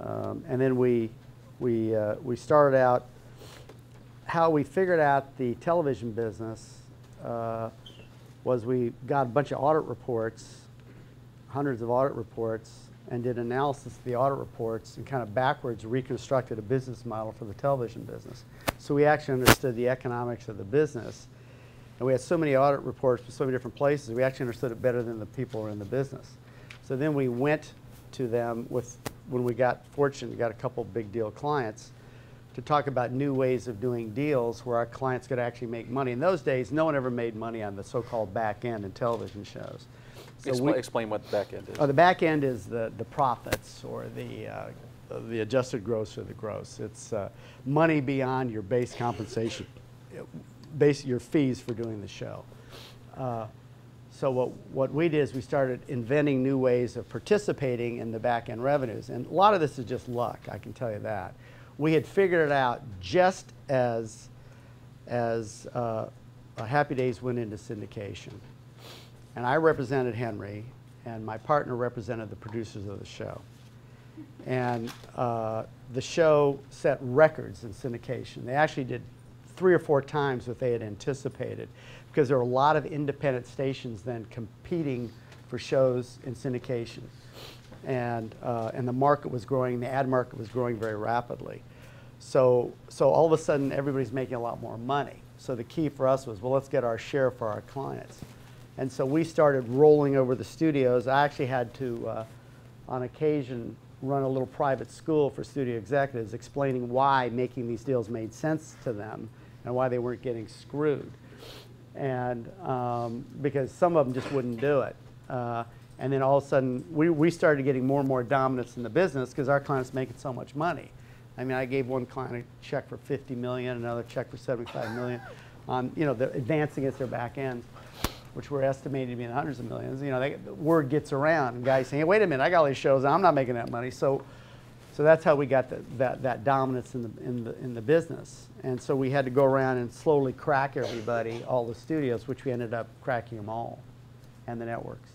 And then we started out, how we figured out the television business was we got a bunch of audit reports, hundreds of audit reports, and did analysis of the audit reports and kind of backwards reconstructed a business model for the television business. So we actually understood the economics of the business. And we had so many audit reports from so many different places, we actually understood it better than the people who were in the business. So then we went to them with, when we got fortunate, we got a couple big deal clients, to talk about new ways of doing deals where our clients could actually make money. In those days, no one ever made money on the so-called back end in television shows. So explain what the back end is. Oh, the back end is the profits, or the adjusted gross, or the gross. It's money beyond your base compensation, your fees for doing the show. So what we did is we started inventing new ways of participating in the back end revenues. And a lot of this is just luck, I can tell you that. We had figured it out just as Happy Days went into syndication. And I represented Henry, and my partner represented the producers of the show. And the show set records in syndication. They actually did 3 or 4 times what they had anticipated, because there were a lot of independent stations then competing for shows in syndication. And the market was growing, the ad market was growing very rapidly. So all of a sudden, everybody's making a lot more money. So the key for us was, well, let's get our share for our clients. And so we started rolling over the studios. I actually had to, on occasion, run a little private school for studio executives, explaining why making these deals made sense to them and why they weren't getting screwed. And because some of them just wouldn't do it. And then all of a sudden, we started getting more and more dominance in the business because our clients making so much money. I mean, I gave one client a check for $50 million, another check for $75 million, you know, advancing against their back ends, which were estimated to be in the hundreds of millions. You know, the word gets around, and guys saying, hey, wait a minute, I got all these shows, I'm not making that money. So that's how we got that dominance in the business. And so we had to go around and slowly crack everybody, all the studios, which we ended up cracking them all, and the networks.